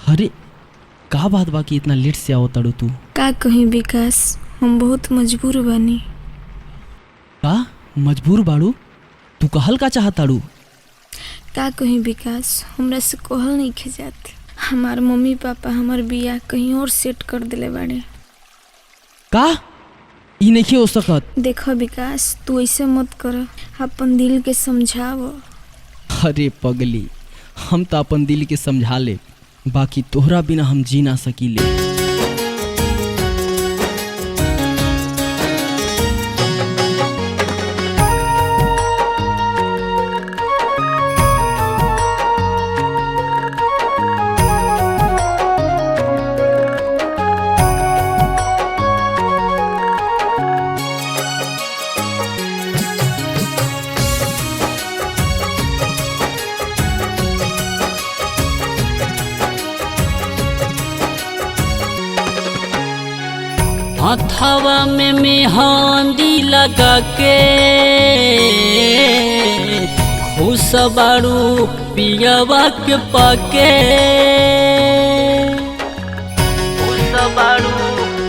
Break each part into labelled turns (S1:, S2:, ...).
S1: अरे का बात बाकी इतना लेट से आओ ताड़ू तू?
S2: का कहीं विकास, हम बहुत मजबूर बानी।
S1: का मजबूर बाड़ू? तू कहल का चाहत ताड़ू?
S2: का कहीं विकास, हमरा से कहल नहीं खिजात। हमार मम्मी पापा हमार बियाह कहीं और सेट कर दिले बाड़े।
S1: का ई नहीं हो सकत।
S2: देखो विकास, तू ऐसे मत कर, अपन दिल के समझाव।
S1: अरे पगली, हम तो अपन दिल के समझा ले, बाकी तोहरा बिना हम जी ना सकीले।
S3: हथवा में मेहंदी लगा के खुश बारू पियवा के पाके, खुश बारू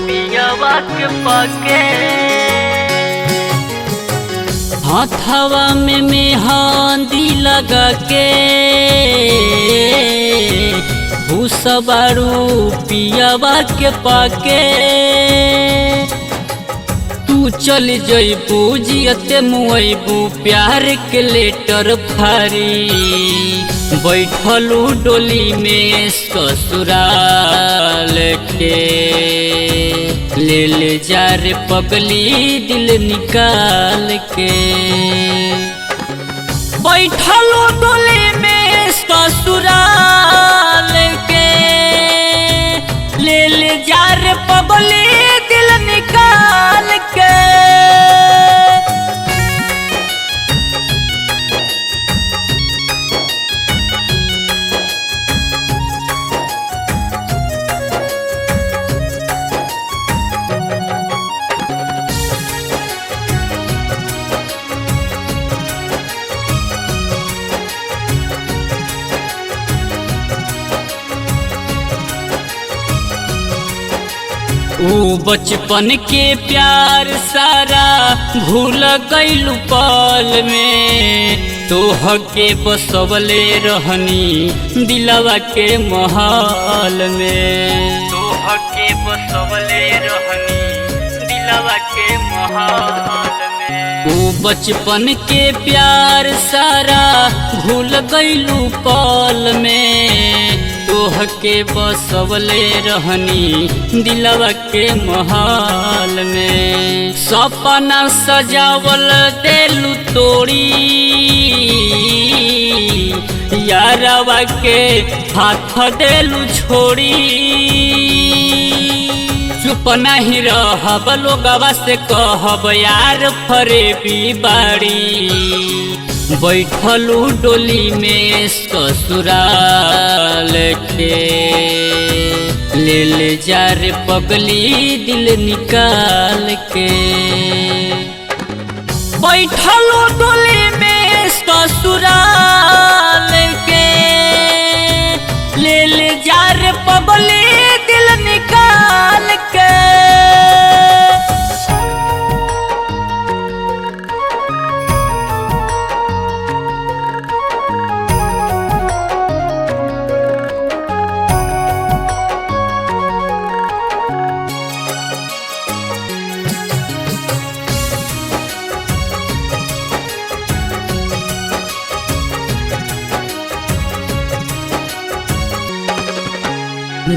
S3: पियवा के पाके। हथवा में मेहंदी लगा के खुश बारू पियवा के पाके। तू चल जइबू जियते मुइबू प्यार के लेटर फारी, बैठलू डोली में ससुराल के। ले ले जा रे पगली दिल निकाल के, बैठलू डोली में ससुराल के। ले ले जा रे पगली दिल निकाल के। ऊ बचपन के प्यार सारा भूल गइलू पल में, तोह के बसवले रहनी दिलवा के महल में। तोह के बसवले रहनी दिलवा के महल में। ऊ बचपन के प्यार सारा भूल गइलू पल में, तोह के बसवले रहनी दिलवा के महल में। सपना सजावल देलू तोड़ी, यारवा के हाथ देलू छोड़ी। चुप नहीं रहब, लोगवा से कहब यार फरेबी बाड़ी। बैठलू डोली में ससुराल के। ले ले जा रे पगली दिल निकाल के, बैठलू डोली में ससुराल के। ले ले जा रे पगली दिल निकाल के।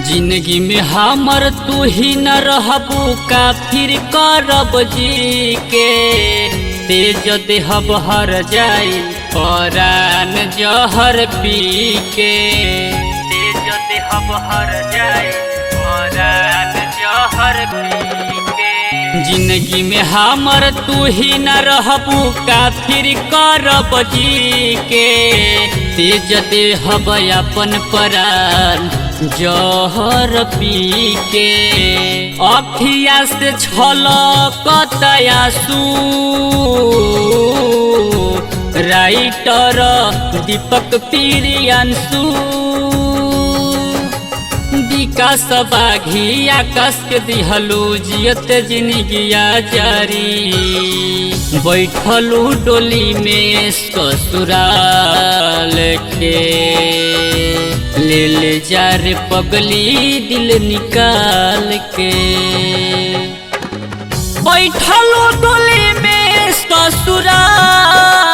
S3: जिंदगी में हमर तू ही न रहबू, का फिर करब जी के। तेज देहब हर जाई परान जहर पी के। तेज देहब हर जाई परान जहर पी के। जिंदगी में हमर तू ही न रहबू, का फिर करब जी के। तेज देहब अपन परान जहर पी के। अखिया से छलकत आंसू, राइटर दीपक प्रियांशु। विकास बाघी आकाश के दिहलू जियत जिंदगिया जारी बैठलू डोली में ससुराल के ले जा रे पगली दिल निकाल के बैठलू डोली में ससुराल